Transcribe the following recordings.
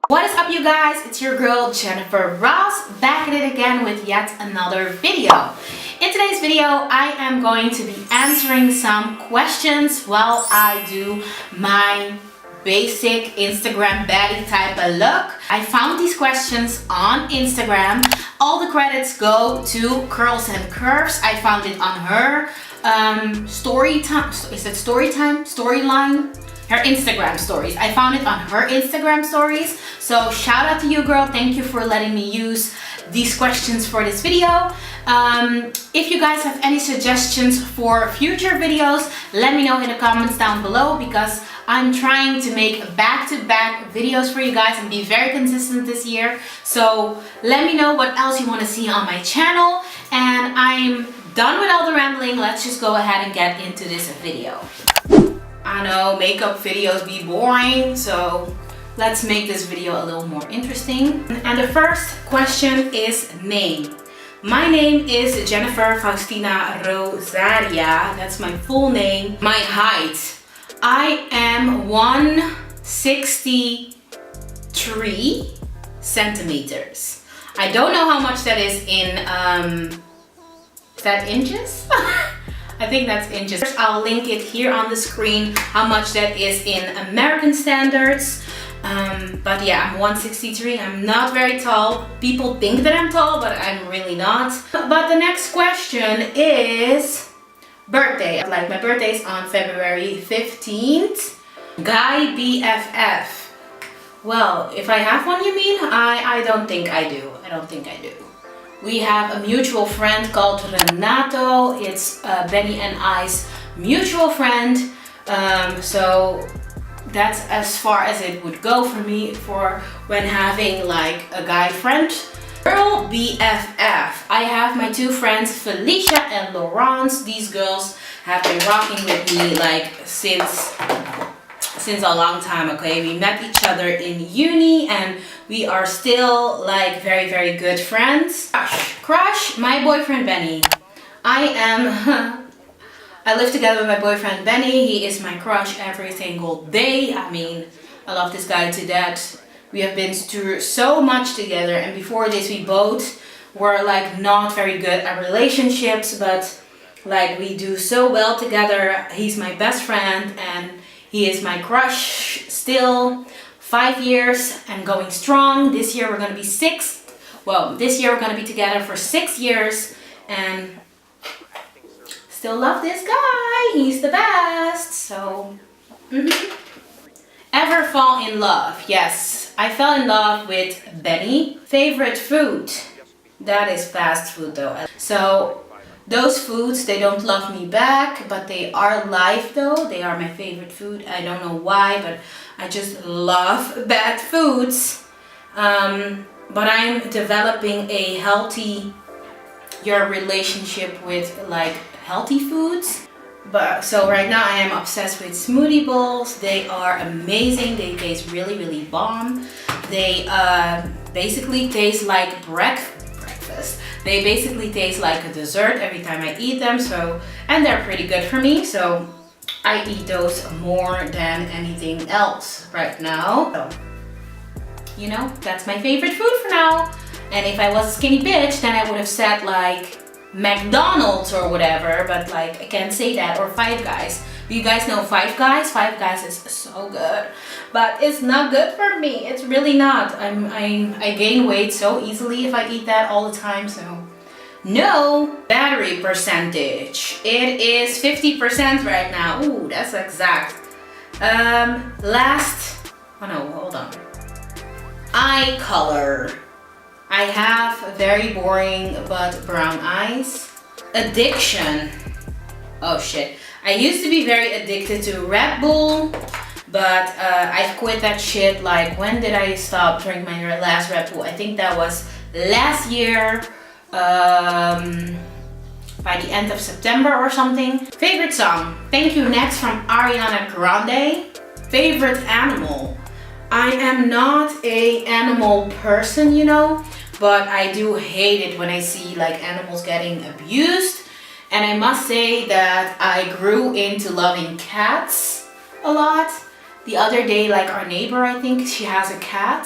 What is up, you guys? It's your girl Jennyfer Ross, back at it again with yet another video. In today's video, I am going to be answering some questions while I do my basic Instagram baddie type of look. I found these questions on Instagram. All the credits go to Curls and Curves. I found it on her storyline? Her Instagram stories. I found it on her Instagram stories. So shout out to you, girl. Thank you for letting me use these questions for this video. If you guys have any suggestions for future videos, let me know in the comments down below, because I'm trying to make back-to-back videos for you guys and be very consistent this year. So let me know what else you want to see on my channel. And I'm done with all the rambling. Let's just go ahead and get into this video. I know makeup videos be boring, so let's make this video a little more interesting. And the first question is name. My name is Jennyfer Faustina Rosaria. That's my full name. My height. I am 163 centimeters. I don't know how much that is in, is that inches? I think that's inches. I'll link it here on the screen, how much that is in American standards. But yeah, I'm 163. I'm not very tall. People think that I'm tall, but I'm really not. But the next question is birthday. Like, my birthday is on February 15th. Guy BFF. Well, if I have one, you mean? I don't think I do. I don't think I do. We have a mutual friend called Renato. It's Benny and I's mutual friend. So that's as far as it would go for me for when having like a guy friend. Girl BFF. I have my two friends Felicia and Laurence. These girls have been rocking with me like since a long time. Okay, we met each other in uni and we are still like very, very good friends. Crush, my boyfriend Benny. I live together with my boyfriend Benny. He is my crush every single day. I mean, I love this guy to death. We have been through so much together, and before this we both were like not very good at relationships, but like we do so well together. He's my best friend and he is my crush still. 5 years and going strong. This year we're gonna be this year we're gonna be together for 6 years, and still love this guy. He's the best. So Ever fall in love? Yes, I fell in love with Benny. Favorite food? That is fast food though. So those foods, they don't love me back, but they are life though. They are my favorite food. I don't know why, but I just love bad foods. But I'm developing a healthier relationship with like healthy foods. But so right now I am obsessed with smoothie bowls. They are amazing. They taste really, really bomb. They basically taste like breakfast. They basically taste like a dessert every time I eat them. So, and they're pretty good for me. So I eat those more than anything else right now. So, you know, that's my favorite food for now. And if I was a skinny bitch, then I would have said like McDonald's or whatever, but like I can't say that. Or Five Guys. Do you guys know Five Guys? Five Guys is so good, but it's not good for me. It's really not. I gain weight so easily if I eat that all the time. So no. Battery percentage. It is 50% right now. Ooh, that's exact. Oh no, hold on. Eye color. I have very boring but brown eyes. Addiction. Oh shit. I used to be very addicted to Red Bull, but I've quit that shit. Like, when did I stop drinking my last Red Bull? I think that was last year, by the end of September or something. Favorite song? Thank You Next from Ariana Grande. Favorite animal? I am not an animal person, you know, but I do hate it when I see like animals getting abused. And I must say that I grew into loving cats a lot. The other day, like our neighbor, I think she has a cat,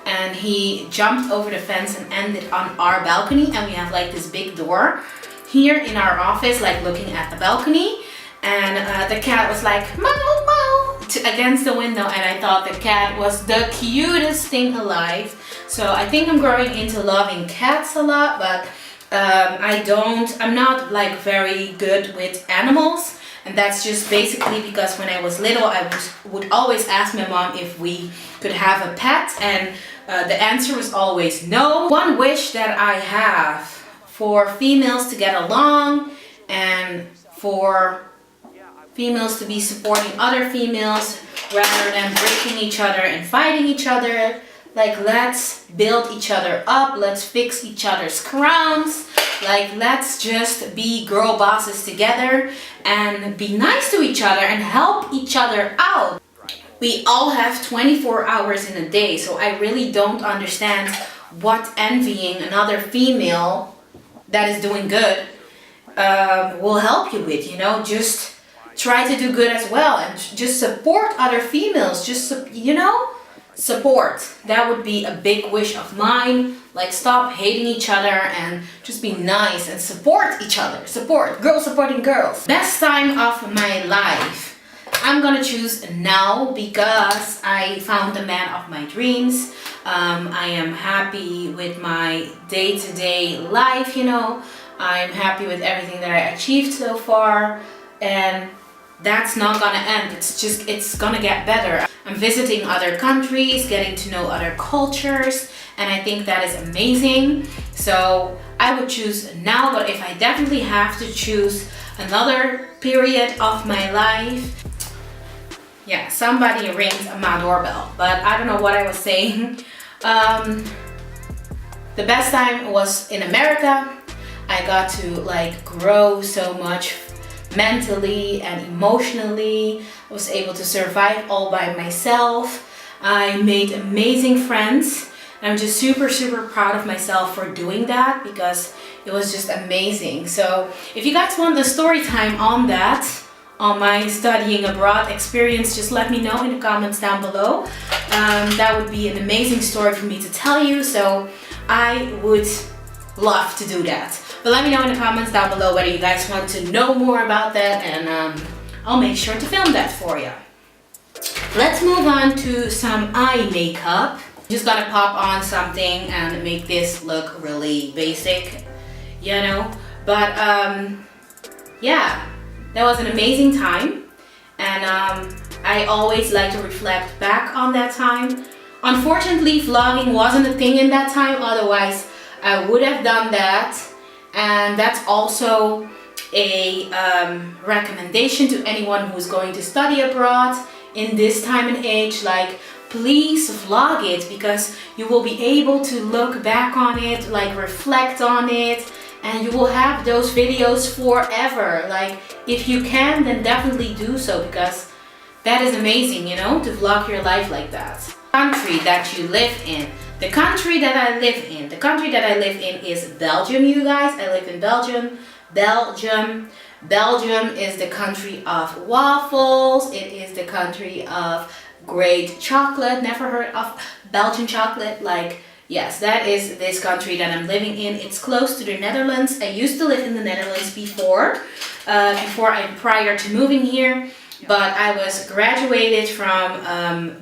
and he jumped over the fence and ended on our balcony. And we have like this big door here in our office, like looking at the balcony. And the cat was like meow meow against the window, and I thought the cat was the cutest thing alive. So I think I'm growing into loving cats a lot, but I'm not like very good with animals. And that's just basically because when I was little, I would always ask my mom if we could have a pet, and the answer was always no. One wish that I have for females to get along, and for females to be supporting other females rather than breaking each other and fighting each other. Like, let's build each other up, let's fix each other's crowns. Like, let's just be girl bosses together and be nice to each other and help each other out. We all have 24 hours in a day, so I really don't understand what envying another female that is doing good will help you with, you know. Just try to do good as well, and just support other females. Just, you know, support. That would be a big wish of mine. Like, stop hating each other and just be nice and support each other. Support. Girls supporting girls. Best time of my life. I'm gonna choose now because I found the man of my dreams. I am happy with my day-to-day life, you know. I'm happy with everything that I achieved so far, and that's not gonna end. It's gonna get better. I'm visiting other countries, getting to know other cultures, and I think that is amazing. So I would choose now, but if I definitely have to choose another period of my life, yeah, somebody rings my doorbell, but I don't know what I was saying. The best time was in America. I got to like grow so much mentally and emotionally. I was able to survive all by myself. I made amazing friends. I'm just super proud of myself for doing that, because it was just amazing. So if you guys want the story time on that, on my studying abroad experience, just let me know in the comments down below. That would be an amazing story for me to tell you, so I would love to do that. But let me know in the comments down below whether you guys want to know more about that, and I'll make sure to film that for you. Let's move on to some eye makeup. Just gotta pop on something and make this look really basic, you know. But yeah, that was an amazing time, and I always like to reflect back on that time. Unfortunately, vlogging wasn't a thing in that time, otherwise I would have done that. And that's also a recommendation to anyone who's going to study abroad in this time and age. Like, please vlog it, because you will be able to look back on it, like reflect on it, and you will have those videos forever. Like, if you can, then definitely do so, because that is amazing, you know, to vlog your life like that. Country that you live in. The country that I live in is Belgium, you guys. I live in Belgium. Belgium is the country of waffles. It is the country of great chocolate. Never heard of Belgian chocolate? Like, yes, that is this country that I'm living in. It's close to the Netherlands. I used to live in the Netherlands before, prior to moving here. But I was graduated from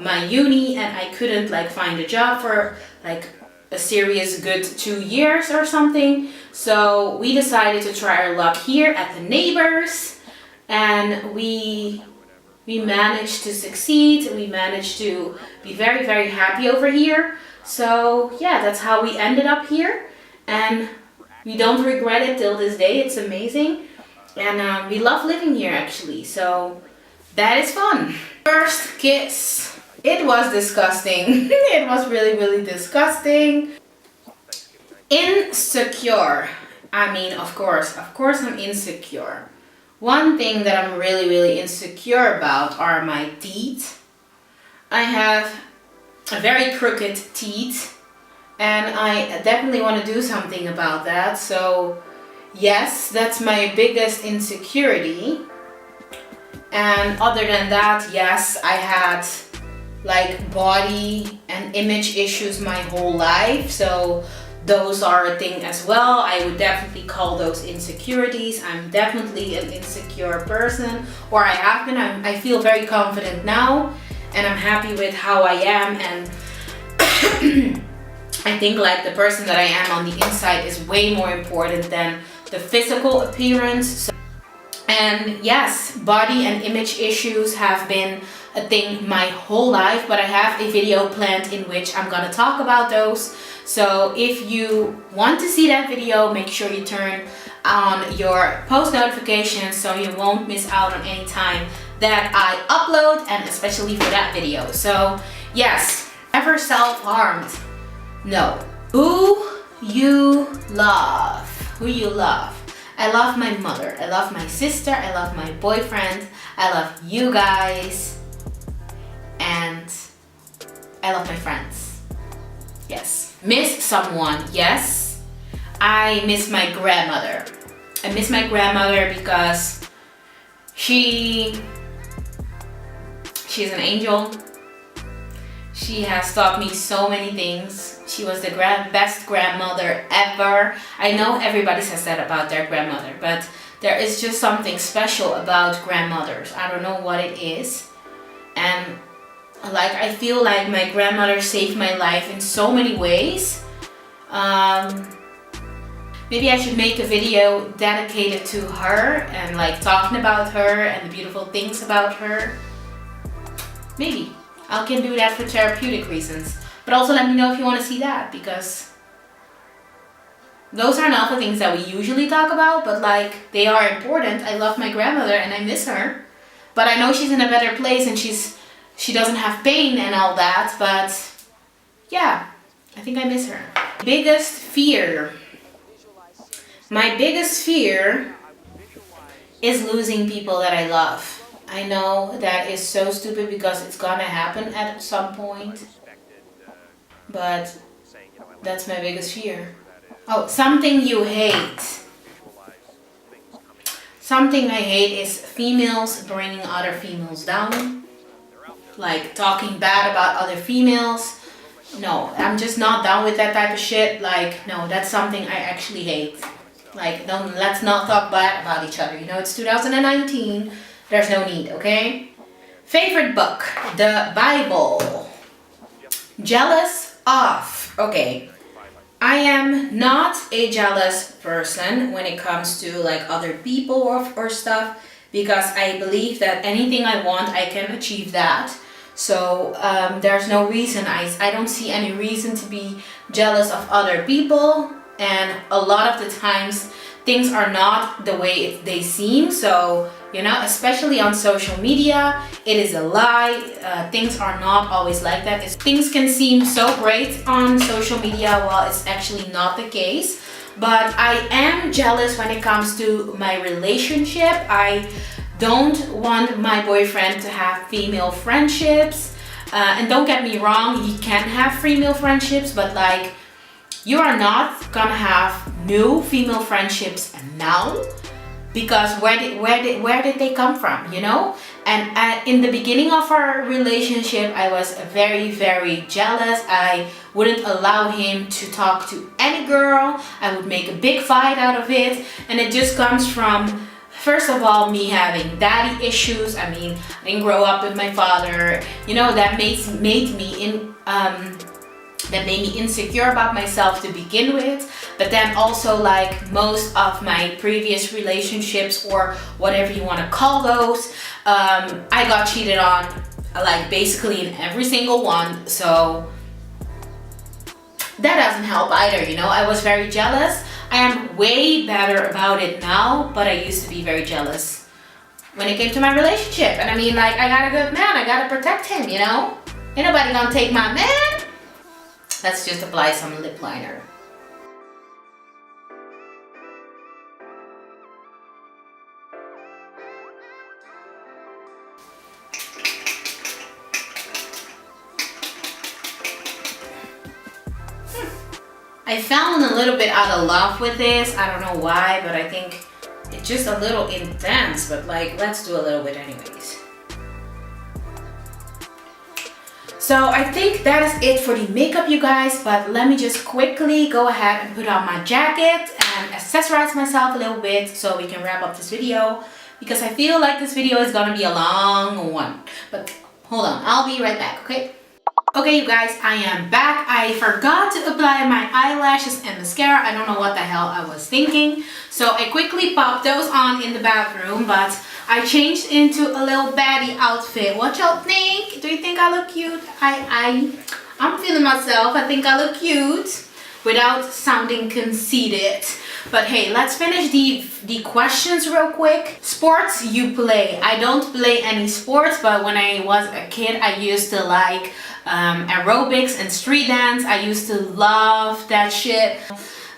my uni, and I couldn't like find a job for like a serious good 2 years or something. So we decided to try our luck here at the neighbors, and we managed to succeed. We managed to be very happy over here. So yeah, that's how we ended up here, and we don't regret it till this day. It's amazing, and we love living here actually. So that is fun. First kiss. It was disgusting. It was really disgusting. Insecure. I mean, of course I'm insecure. One thing that I'm really insecure about are my teeth. I have a very crooked teeth, and I definitely want to do something about that. So yes, that's my biggest insecurity. And other than that, yes, I had like body and image issues my whole life, so those are a thing as well. I would definitely call those insecurities. I'm definitely an insecure person, or I have been. I feel very confident now, and I'm happy with how I am, and I think like the person that I am on the inside is way more important than the physical appearance. And yes, body and image issues have been a thing my whole life, but I have a video planned in which I'm gonna talk about those. So if you want to see that video, make sure you turn on your post notifications so you won't miss out on any time that I upload, and especially for that video. So yes, ever self-harmed? No. Who you love? Who you love? I love my mother, I love my sister, I love my boyfriend, I love you guys, and I love my friends. Yes. Miss someone? Yes. I miss my grandmother. I miss my grandmother because she's an angel. She has taught me so many things. She was the best grandmother ever. I know everybody says that about their grandmother, but there is just something special about grandmothers. I don't know what it is. And like, I feel like my grandmother saved my life in so many ways. Maybe I should make a video dedicated to her and like talking about her and the beautiful things about her. Maybe. I can do that for therapeutic reasons. But also let me know if you want to see that, because those are not the things that we usually talk about, but like, they are important. I love my grandmother and I miss her. But I know she's in a better place and she doesn't have pain and all that, but yeah, I think I miss her. Biggest fear. My biggest fear is losing people that I love. I know that is so stupid because it's gonna happen at some point, but that's my biggest fear. Oh, something you hate. Something I hate is females bringing other females down, like talking bad about other females. No, I'm just not down with that type of shit. Like, no, that's something I actually hate. Like, let's not talk bad about each other. You know, it's 2019. There's no need, okay? Favorite book, the Bible. Jealous of. Okay, I am not a jealous person when it comes to like other people or stuff, because I believe that anything I want, I can achieve that. So there's no reason, I don't see any reason to be jealous of other people. And a lot of the times, things are not the way they seem. So, you know, especially on social media, it is a lie. Things are not always like that. Things can seem so great on social media while it's actually not the case. But I am jealous when it comes to my relationship. I don't want my boyfriend to have female friendships. And don't get me wrong, he can have female friendships, but like, you are not gonna have new female friendships now, because where did they come from, you know? And in the beginning of our relationship, I was very, very jealous. I wouldn't allow him to talk to any girl. I would make a big fight out of it, and it just comes from, first of all, me having daddy issues. I mean, I didn't grow up with my father, you know, that made me insecure about myself to begin with. But then also, like most of my previous relationships, or whatever you want to call those, I got cheated on, like basically in every single one. So that doesn't help either, you know. I was very jealous. I am way better about it now, but I used to be very jealous when it came to my relationship. And I mean, like, I got a good man, I gotta protect him, you know. Ain't nobody gonna take my man. Let's just apply some lip liner. I fell a little bit out of love with this. I don't know why, but I think it's just a little intense, but like, let's do a little bit anyways. So I think that is it for the makeup, you guys, but let me just quickly go ahead and put on my jacket and accessorize myself a little bit so we can wrap up this video, because I feel like this video is gonna be a long one. But hold on, I'll be right back, okay? Okay, you guys, I am back. I forgot to apply my eyelashes and mascara. I don't know what the hell I was thinking. So I quickly popped those on in the bathroom, but I changed into a little baddie outfit. What y'all think? Do you think I look cute? I'm feeling myself. I think I look cute without sounding conceited. But hey, let's finish the questions real quick. Sports you play. I don't play any sports, but when I was a kid, I used to like aerobics and street dance. I used to love that shit.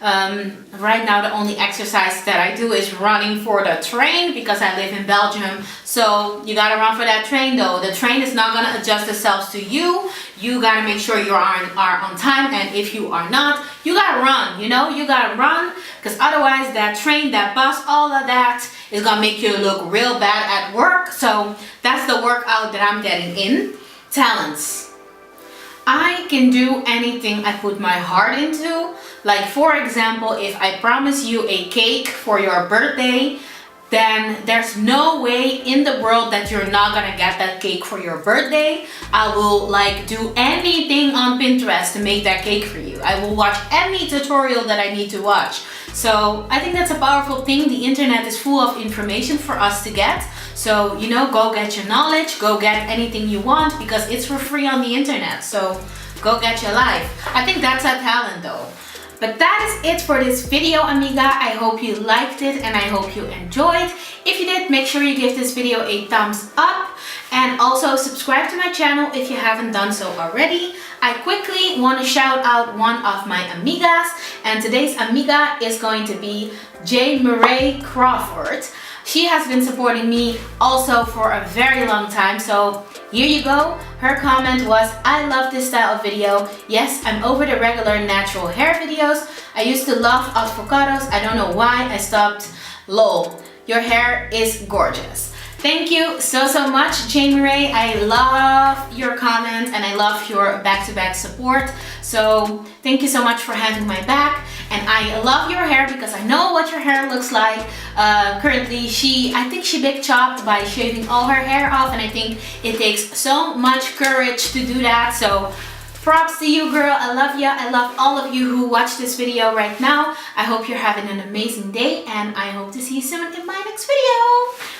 Right now the only exercise that I do is running for the train because I live in Belgium. So you gotta run for that train though. The train is not gonna adjust itself to you. You gotta make sure you are on time, and if you are not, you gotta run, you know? You gotta run, because otherwise that train, that bus, all of that is gonna make you look real bad at work. So that's the workout that I'm getting in. Talents. I can do anything I put my heart into. Like for example, if I promise you a cake for your birthday, then there's no way in the world that you're not gonna get that cake for your birthday. I will like do anything on Pinterest to make that cake for you. I will watch any tutorial that I need to watch. So I think that's a powerful thing. The internet is full of information for us to get. So, you know, go get your knowledge, go get anything you want, because it's for free on the internet. So go get your life. I think that's a talent though. But that is it for this video, amiga. I hope you liked it and I hope you enjoyed. If you did, make sure you give this video a thumbs up, and also subscribe to my channel if you haven't done so already. I quickly want to shout out one of my amigas, and today's amiga is going to be Jennyfer Crawford. She has been supporting me also for a very long time, so here you go. Her comment was, I love this style of video. Yes, I'm over the regular natural hair videos. I used to love avocados. I don't know why I stopped. Lol, your hair is gorgeous. Thank you so much, Jennyfer. I love your comment and I love your back-to-back support. So thank you so much for having my back. And I love your hair because I know what your hair looks like. Currently, I think she big chopped by shaving all her hair off, and I think it takes so much courage to do that. So props to you, girl. I love you. I love all of you who watch this video right now. I hope you're having an amazing day, and I hope to see you soon in my next video.